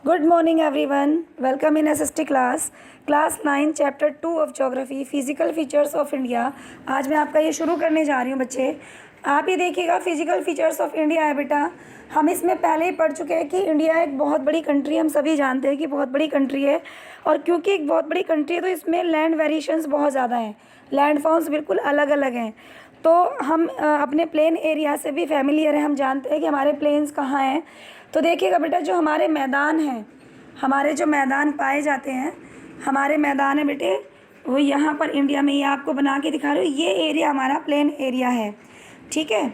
Good morning everyone, welcome in SST class 9 chapter 2 of geography physical features of India. आज मैं आपका ये शुरू करने जा रही हूँ बच्चे। आप ये देखिएगा, फिजिकल फीचर्स ऑफ इंडिया है बेटा। हम इसमें पहले ही पढ़ चुके हैं कि इंडिया एक बहुत बड़ी कंट्री, हम सभी जानते हैं कि बहुत बड़ी कंट्री है। और क्योंकि एक बहुत बड़ी कंट्री है तो इसमें लैंड वेरिएशंस बहुत ज़्यादा हैं, लैंड फॉर्म्स बिल्कुल अलग अलग हैं। तो हम अपने प्लेन एरिया से भी फैमिलियर हैं, हम जानते हैं कि हमारे प्लेन्स कहाँ हैं। तो देखिएगा बेटा, जो हमारे मैदान हैं, हमारे जो मैदान पाए जाते हैं, हमारे मैदान है बेटे, वो यहाँ पर इंडिया में, ये आपको बना के दिखा रही हूँ। ये एरिया हमारा प्लेन एरिया है, ठीक है।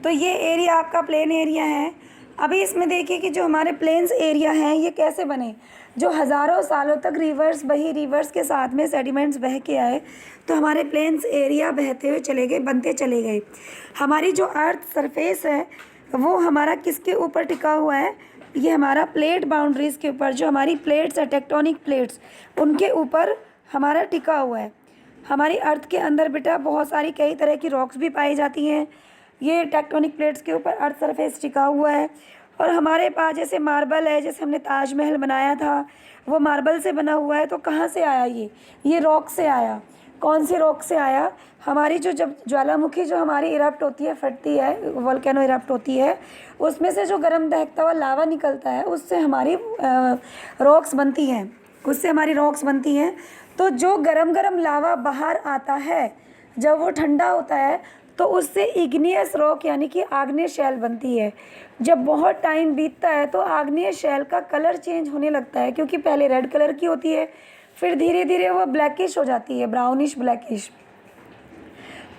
तो ये एरिया आपका प्लेन एरिया है। अभी इसमें देखिए कि जो हमारे प्लेन्स एरिया हैं ये कैसे बने। जो हज़ारों सालों तक रिवर्स बही, रिवर्स के साथ में सेडिमेंट्स बह के आए, तो हमारे प्लेन्स एरिया बहते हुए चले गए, बनते चले गए। हमारी जो अर्थ सरफेस है वो हमारा किसके ऊपर टिका हुआ है? ये हमारा प्लेट बाउंड्रीज़ के ऊपर, जो हमारी प्लेट्स है, टेक्टोनिक प्लेट्स, उनके ऊपर हमारा टिका हुआ है। हमारी अर्थ के अंदर बेटा बहुत सारी कई तरह की रॉक्स भी पाई जाती हैं। ये टेक्टोनिक प्लेट्स के ऊपर अर्थ सरफेस टिका हुआ है। और हमारे पास जैसे मार्बल है, जैसे हमने ताजमहल बनाया था वो मार्बल से बना हुआ है। तो कहाँ से आया ये रॉक से आया। कौन सी रॉक से आया? हमारी जो जब ज्वालामुखी जो हमारी इरप्ट होती है, फटती है, वोल्केनो इरप्ट होती है, उसमें से जो गर्म दहकता हुआ लावा निकलता है, उससे हमारी रॉक्स बनती हैं, उससे हमारी रॉक्स बनती हैं। तो जो गरम गरम लावा बाहर आता है, जब वो ठंडा होता है तो उससे इग्नियस रॉक यानी कि आग्नेय शैल बनती है। जब बहुत टाइम बीतता है तो आग्नेय शैल का कलर चेंज होने लगता है, क्योंकि पहले रेड कलर की होती है, फिर धीरे धीरे वो ब्लैकिश हो जाती है, ब्राउनिश ब्लैकिश।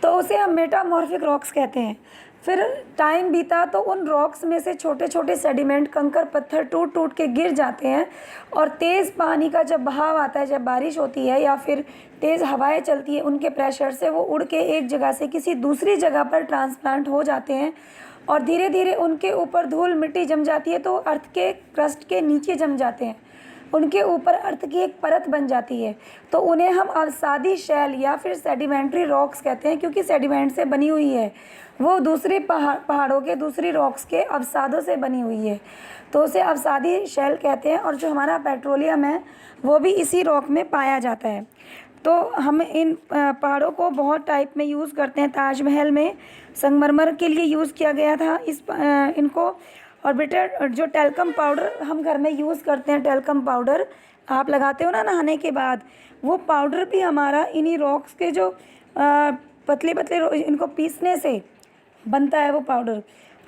तो उसे हम मेटामॉर्फिक रॉक्स कहते हैं। फिर टाइम बीता तो उन रॉक्स में से छोटे छोटे सेडिमेंट, कंकर पत्थर टूट टूट के गिर जाते हैं। और तेज़ पानी का जब बहाव आता है, जब बारिश होती है या फिर तेज़ हवाएं चलती है, उनके प्रेशर से वो उड़ के एक जगह से किसी दूसरी जगह पर ट्रांसप्लांट हो जाते हैं। और धीरे धीरे उनके ऊपर धूल मिट्टी जम जाती है, तो अर्थ के क्रस्ट के नीचे जम जाते हैं, उनके ऊपर अर्थ की एक परत बन जाती है। तो उन्हें हम अवसादी शैल या फिर सेडिमेंट्री रॉक्स कहते हैं, क्योंकि सेडिमेंट से बनी हुई है, वो दूसरे पहाड़ों के, दूसरी रॉक्स के अवसादों से बनी हुई है, तो उसे अवसादी शैल कहते हैं। और जो हमारा पेट्रोलियम है वो भी इसी रॉक में पाया जाता है। तो हम इन पहाड़ों को बहुत टाइप में यूज़ करते हैं। ताजमहल में संगमरमर के लिए यूज़ किया गया था इनको। और बेटा, जो टैल्कम पाउडर हम घर में यूज़ करते हैं, टैल्कम पाउडर आप लगाते हो ना नहाने के बाद, वो पाउडर भी हमारा इन्हीं रॉक्स के जो पतले पतले इनको पीसने से बनता है वो पाउडर,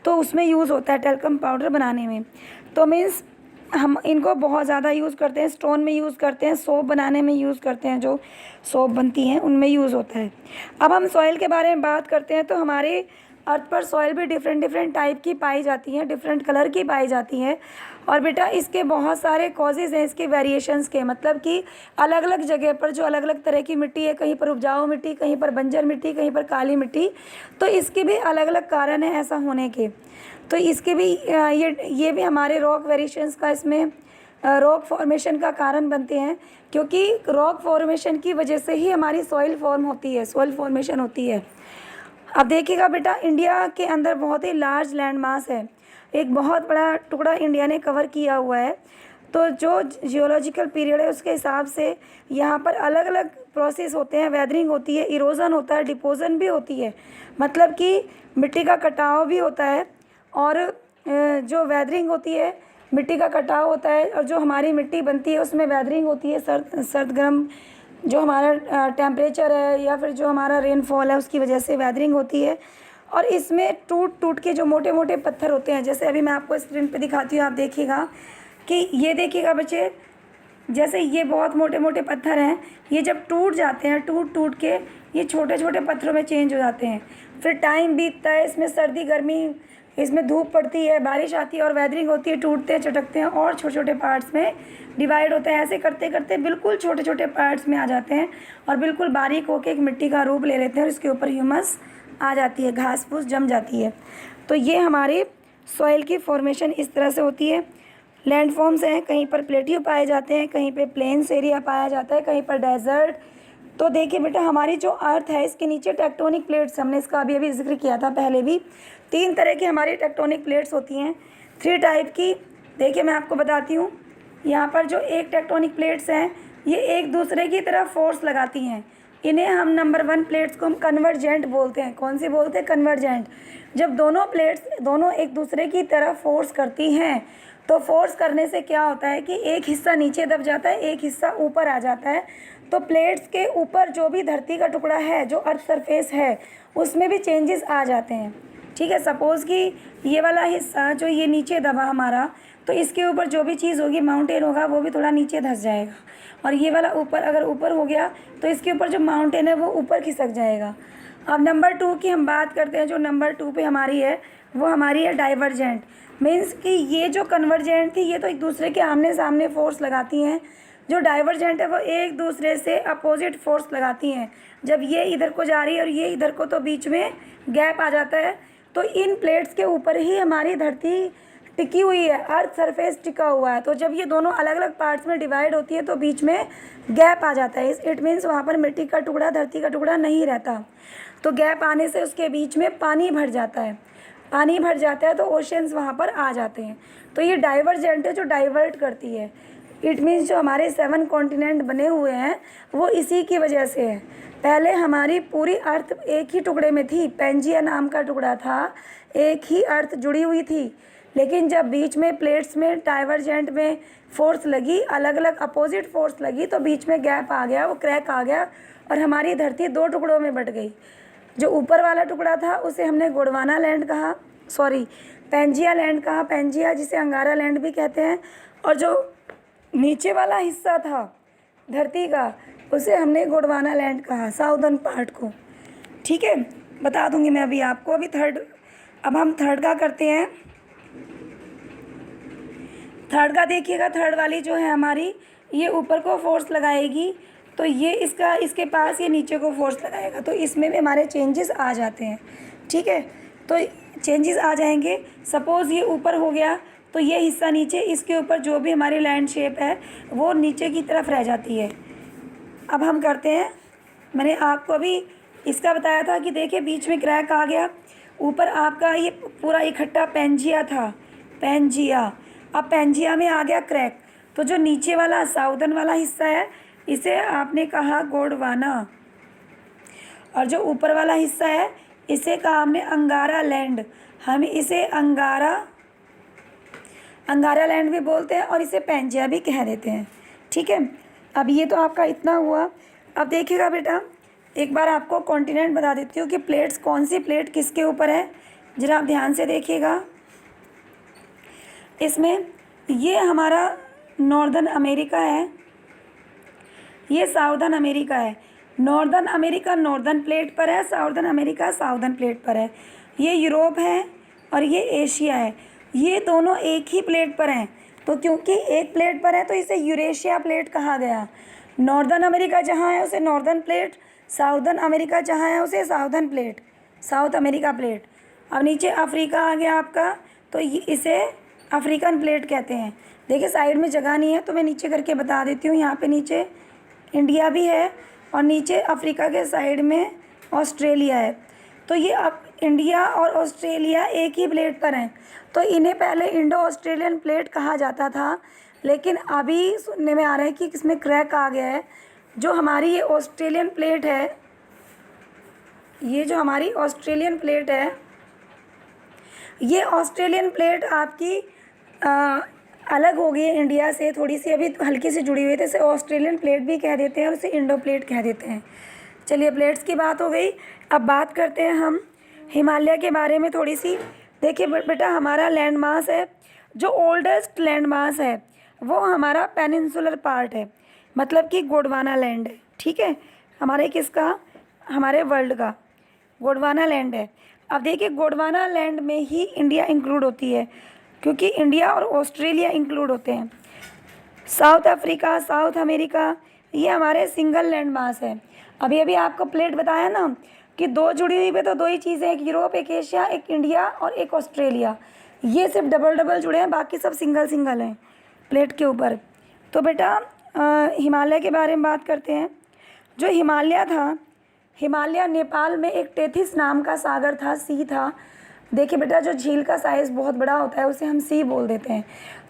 तो उसमें यूज़ होता है टैल्कम पाउडर बनाने में। तो मीन्स हम इनको बहुत ज़्यादा यूज़ करते हैं, स्टोन में यूज़ करते हैं, सोप बनाने में यूज़ करते हैं, जो सोप बनती हैं उनमें यूज़ होता है। अब हम सॉइल के बारे में बात करते हैं। तो हमारे अर्थ पर सॉइल भी डिफरेंट टाइप की पाई जाती हैं, डिफरेंट कलर की पाई जाती हैं। और बेटा, इसके बहुत सारे कॉजेज़ हैं, इसके वेरिएशंस के, मतलब कि अलग अलग जगह पर जो अलग अलग तरह की मिट्टी है, कहीं पर उपजाऊ मिट्टी, कहीं पर बंजर मिट्टी, कहीं पर काली मिट्टी, तो इसके भी अलग अलग कारण हैं ऐसा होने के। तो इसके भी ये भी हमारे रॉक वेरिएशंस का, इसमें रॉक फॉर्मेशन का कारण बनते हैं, क्योंकि रॉक फॉर्मेशन की वजह से ही हमारी सॉइल फॉर्म होती है, सॉइल फॉर्मेशन होती है। अब देखिएगा बेटा, इंडिया के अंदर बहुत ही लार्ज लैंड मास है, एक बहुत बड़ा टुकड़ा इंडिया ने कवर किया हुआ है। तो जो जियोलॉजिकल पीरियड है उसके हिसाब से यहाँ पर अलग अलग प्रोसेस होते हैं, वेदरिंग होती है, इरोजन होता है, डिपोजन भी होती है, मतलब कि मिट्टी का कटाव भी होता है। और जो वेदरिंग होती है, मिट्टी का कटाव होता है, और जो हमारी मिट्टी बनती है उसमें वेदरिंग होती है, सर्द गर्म जो हमारा टेम्परेचर है या फिर जो हमारा रेनफॉल है उसकी वजह से वेदरिंग होती है। और इसमें टूट टूट के जो मोटे मोटे पत्थर होते हैं, जैसे अभी मैं आपको स्क्रीन पे दिखाती हूँ, आप देखिएगा कि ये देखिएगा बच्चे, जैसे ये बहुत मोटे मोटे पत्थर हैं, ये जब टूट जाते हैं, टूट टूट के ये छोटे छोटे पत्थरों में चेंज हो जाते हैं। फिर टाइम बीतता है, इसमें सर्दी गर्मी, इसमें धूप पड़ती है, बारिश आती है और वेदरिंग होती है, टूटते हैं, चटकते हैं और छोटे छोटे पार्ट्स में डिवाइड होते हैं। ऐसे करते करते बिल्कुल छोटे छोटे पार्ट्स में आ जाते हैं और बिल्कुल बारीक होकर एक मिट्टी का रूप ले लेते हैं, और इसके ऊपर ह्यूमस आ जाती है, घास फूस जम जाती है। तो ये हमारी सॉइल की फॉर्मेशन इस तरह से होती है। लैंडफॉर्म्स हैं, कहीं पर प्लेट्यू पाए जाते हैं, कहीं पे प्लेन्स एरिया पाया जाता है, कहीं पर डेजर्ट। तो देखिए बेटा, हमारी जो अर्थ है इसके नीचे टेक्टोनिक प्लेट्स, हमने इसका अभी जिक्र किया था पहले भी, 3 तरह की हमारी टेक्टोनिक प्लेट्स होती हैं, 3 टाइप की। देखिए मैं आपको बताती हूँ, यहाँ पर जो एक टेक्टोनिक प्लेट्स हैं ये एक दूसरे की तरफ फोर्स लगाती हैं। इन्हें हम नंबर 1 प्लेट्स को हम कन्वर्जेंट बोलते हैं। कौन सी बोलते हैं? कन्वर्जेंट। जब दोनों प्लेट्स दोनों एक दूसरे की तरफ फोर्स करती हैं तो फोर्स करने से क्या होता है कि एक हिस्सा नीचे दब जाता है, एक हिस्सा ऊपर आ जाता है। तो प्लेट्स के ऊपर जो भी धरती का टुकड़ा है, जो अर्थ सरफेस है, उसमें भी चेंजेस आ जाते हैं। ठीक है, सपोज़ कि ये वाला हिस्सा जो ये नीचे दबा हमारा, तो इसके ऊपर जो भी चीज़ होगी, माउंटेन होगा, वो भी थोड़ा नीचे धंस जाएगा। और ये वाला ऊपर, अगर ऊपर हो गया तो इसके ऊपर जो माउंटेन है वो ऊपर खिसक जाएगा। अब नंबर 2 की हम बात करते हैं। जो नंबर 2 पे हमारी है वो हमारी है डाइवर्जेंट। मीन्स कि ये जो कन्वर्जेंट थी ये तो एक दूसरे के आमने सामने फोर्स लगाती हैं। जो डाइवर्जेंट है वो एक दूसरे से अपोजिट फोर्स लगाती हैं। जब ये इधर को जा रही है और ये इधर को, तो बीच में गैप आ जाता है। तो इन प्लेट्स के ऊपर ही हमारी धरती टिकी हुई है, अर्थ सरफेस टिका हुआ है। तो जब ये दोनों अलग अलग पार्ट्स में डिवाइड होती है तो बीच में गैप आ जाता है। इट मीन्स वहाँ पर मिट्टी का टुकड़ा, धरती का टुकड़ा नहीं रहता। तो गैप आने से उसके बीच में पानी भर जाता है। पानी भर जाता है तो ओशंस वहाँ पर आ जाते हैं। तो ये डाइवर्जेंट है, जो डाइवर्ट करती है। इट मीन्स जो हमारे 7 कॉन्टिनेंट बने हुए हैं वो इसी की वजह से है। पहले हमारी पूरी अर्थ एक ही टुकड़े में थी, पेंजिया नाम का टुकड़ा था, एक ही अर्थ जुड़ी हुई थी। लेकिन जब बीच में प्लेट्स में डाइवर्जेंट में फोर्स लगी, अलग अलग अपोजिट फोर्स लगी, तो बीच में गैप आ गया, वो क्रैक आ गया और हमारी धरती 2 टुकड़ों में बट गई। जो ऊपर वाला टुकड़ा था उसे हमने गोंडवाना लैंड कहा, पेंजिया लैंड कहा, पेंजिया जिसे अंगारा लैंड भी कहते हैं। और जो नीचे वाला हिस्सा था धरती का उसे हमने गोंडवाना लैंड कहा, साउदर्न पार्ट को। ठीक है, बता दूंगी मैं अभी आपको। अब हम थर्ड का करते हैं। थर्ड का देखिएगा, थर्ड वाली जो है हमारी, ये ऊपर को फोर्स लगाएगी तो ये इसके पास ये नीचे को फोर्स लगाएगा, तो इसमें भी हमारे चेंजेस आ जाते हैं। ठीक है, तो चेंजेस आ जाएंगे। सपोज़ ये ऊपर हो गया तो ये हिस्सा नीचे, इसके ऊपर जो भी हमारी लैंड शेप है वो नीचे की तरफ रह जाती है। अब हम करते हैं, मैंने आपको अभी इसका बताया था कि देखिए बीच में क्रैक आ गया, ऊपर आपका ये पूरा इकट्ठा पेंजिया था, पेंजिया। अब पेंजिया में आ गया क्रैक, तो जो नीचे वाला साउदर्न वाला हिस्सा है इसे आपने कहा गोंडवाना, और जो ऊपर वाला हिस्सा है इसे कहा हमने अंगारा लैंड। हम इसे अंगारा लैंड भी बोलते हैं और इसे पेंजिया भी कह देते हैं। ठीक है, अब ये तो आपका इतना हुआ। अब देखिएगा बेटा, एक बार आपको कॉन्टिनेंट बता देती हूँ कि प्लेट्स, कौन सी प्लेट किसके ऊपर है, जरा आप ध्यान से देखिएगा। इसमें ये हमारा नॉर्दर्न अमेरिका है, ये साउदर्न अमेरिका है। नॉर्दर्न अमेरिका नॉर्दर्न प्लेट पर है, साउदर्न अमेरिका साउदर्न प्लेट पर है। ये यूरोप है और ये एशिया है। ये दोनों एक ही प्लेट पर हैं, तो क्योंकि एक प्लेट पर है तो इसे यूरेशिया प्लेट कहा गया। नॉर्दर्न अमेरिका जहाँ है उसे नॉर्दर्न प्लेट, साउदर्न अमेरिका जहाँ है उसे southern plate, south America plate. अब नीचे अफ्रीका आ गया आपका, तो इसे अफ्रीकन प्लेट कहते हैं। देखिए साइड में जगह नहीं है तो मैं नीचे करके बता देती हूँ। यहाँ पे नीचे इंडिया भी है और नीचे अफ्रीका के साइड में ऑस्ट्रेलिया है। तो ये अब इंडिया और ऑस्ट्रेलिया एक ही प्लेट पर हैं, तो इन्हें पहले इंडो ऑस्ट्रेलियन प्लेट कहा जाता था। लेकिन अभी सुनने में आ रहा है कि इसमें क्रैक आ गया है। जो हमारी ये ऑस्ट्रेलियन प्लेट है, ये जो हमारी ऑस्ट्रेलियन प्लेट है, ये ऑस्ट्रेलियन प्लेट आपकी अलग हो गई है इंडिया से, थोड़ी सी अभी हल्की सी जुड़ी हुई है, तो इसे ऑस्ट्रेलियन प्लेट भी कह देते हैं और इसे इंडो प्लेट कह देते हैं। चलिए, प्लेट्स की बात हो गई। अब बात करते हैं हम हिमालय के बारे में थोड़ी सी। देखिए बेटा, हमारा लैंड मास है, जो ओल्डेस्ट लैंड मास है वो हमारा पेनिनसुलर पार्ट है, मतलब कि गोंडवाना लैंड है। ठीक है, हमारे किसका, हमारे वर्ल्ड का गोंडवाना लैंड है। अब देखिए, गोंडवाना लैंड में ही इंडिया इंक्लूड होती है, क्योंकि इंडिया और ऑस्ट्रेलिया इंक्लूड होते हैं। साउथ अफ्रीका, साउथ अमेरिका, ये हमारे सिंगल लैंड मास है। अभी अभी आपको प्लेट बताया ना कि 2 जुड़ी हुई पे, तो 2 ही चीज़ें, एक यूरोप, एक एशिया, एक इंडिया और एक ऑस्ट्रेलिया। ये सिर्फ डबल डबल जुड़े हैं, बाकी सब सिंगल सिंगल हैं प्लेट के ऊपर। तो बेटा हिमालय के बारे में बात करते हैं। जो हिमालय था, हिमालय नेपाल में एक टेथिस नाम का सागर था, सी था। देखिए बेटा, जो झील का साइज़ बहुत बड़ा होता है उसे हम सी बोल देते हैं,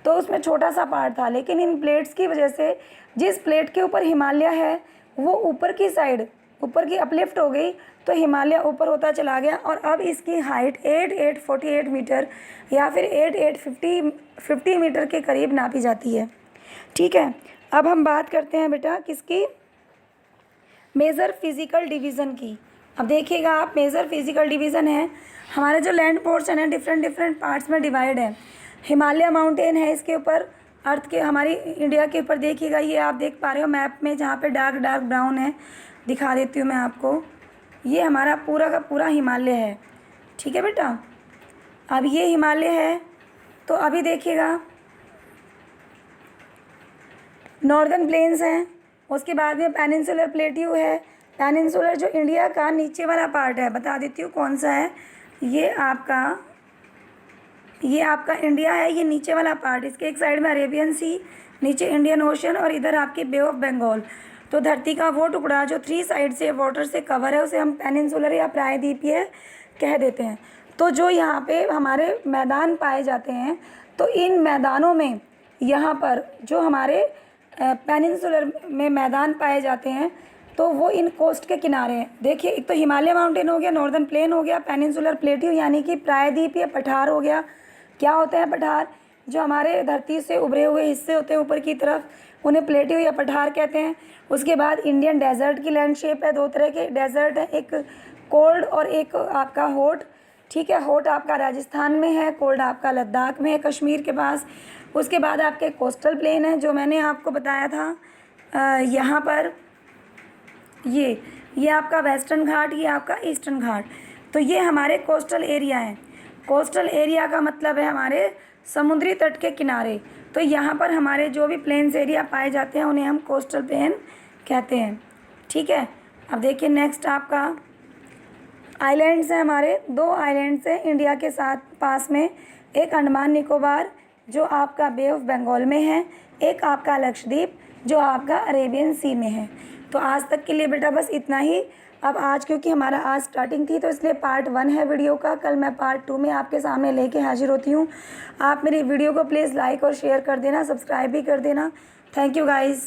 तो उसमें छोटा सा पार्ट था, लेकिन इन प्लेट्स की वजह से जिस प्लेट के ऊपर हिमालय है वो ऊपर की साइड, ऊपर की अपलिफ्ट हो गई, तो हिमालय ऊपर होता चला गया और अब इसकी हाइट 8848 मीटर या फिर 8850 मीटर के करीब नापी जाती है। ठीक है, अब हम बात करते हैं बेटा किसकी, मेजर फिजिकल डिवीज़न की। अब देखिएगा आप, मेजर फिजिकल डिवीज़न है, हमारे जो लैंड पोर्शन है डिफरेंट डिफरेंट पार्ट्स में डिवाइड है। हिमालय माउंटेन है इसके ऊपर, अर्थ के, हमारी इंडिया के ऊपर देखिएगा, ये आप देख पा रहे हो मैप में जहाँ पे डार्क डार्क ब्राउन है, दिखा देती हूँ मैं आपको, ये हमारा पूरा का पूरा हिमालय है। ठीक है बेटा, अब ये हिमालय है, तो अभी देखिएगा नॉर्दर्न प्लेन्स हैं, उसके बाद में पेनिनसुलर प्लेट्यू है। पेनिनसुलर जो इंडिया का नीचे वाला पार्ट है, बता देती हूँ कौन सा है, ये आपका इंडिया है, ये नीचे वाला पार्ट, इसके एक साइड में अरेबियन सी, नीचे इंडियन ओशन और इधर आपके बे ऑफ बंगाल। तो धरती का वो टुकड़ा जो 3 साइड से वाटर से कवर है उसे हम पेनिनसुलर या प्रायद्वीपीय कह देते हैं। तो जो यहाँ पे हमारे मैदान पाए जाते हैं, तो इन मैदानों में यहाँ पर जो हमारे पेनिनसुलर में मैदान पाए जाते हैं, तो वो इन कोस्ट के किनारे हैं। देखिए, एक तो हिमालय माउंटेन हो गया, नॉर्दर्न प्लेन हो गया, पेनिनसुलर प्लेट्यू यानी कि प्रायद्वीपीय पठार हो गया। क्या होते हैं पठार? जो हमारे धरती से उभरे हुए हिस्से होते हैं ऊपर की तरफ, उन्हें प्लेट्यू या पठार कहते हैं। उसके बाद इंडियन डेजर्ट की लैंडशेप है, 2 तरह के डेजर्ट है, एक कोल्ड और एक आपका हॉट। ठीक है, हॉट आपका राजस्थान में है, कोल्ड आपका लद्दाख में है, कश्मीर के पास। उसके बाद आपके कोस्टल प्लेन है, जो मैंने आपको बताया था यहाँ पर, ये आपका वेस्टर्न घाट, ये आपका ईस्टर्न घाट। तो ये हमारे कोस्टल एरिया हैं। कोस्टल एरिया का मतलब है हमारे समुद्री तट के किनारे। तो यहाँ पर हमारे जो भी प्लेन्स एरिया पाए जाते हैं उन्हें हम कोस्टल प्लेन कहते हैं। ठीक है, अब देखिए नेक्स्ट आपका आइलैंड्स हैं, हमारे 2 आइलैंड्स हैं इंडिया के साथ पास में, एक अंडमान निकोबार जो आपका बे ऑफ बंगाल में है, एक आपका लक्षद्वीप जो आपका अरेबियन सी में है। तो आज तक के लिए बेटा बस इतना ही। अब आज क्योंकि हमारा आज स्टार्टिंग थी तो इसलिए पार्ट 1 है वीडियो का, कल मैं पार्ट 2 में आपके सामने लेके हाजिर होती हूँ। आप मेरी वीडियो को प्लीज़ लाइक और शेयर कर देना, सब्सक्राइब भी कर देना। Thank you guys.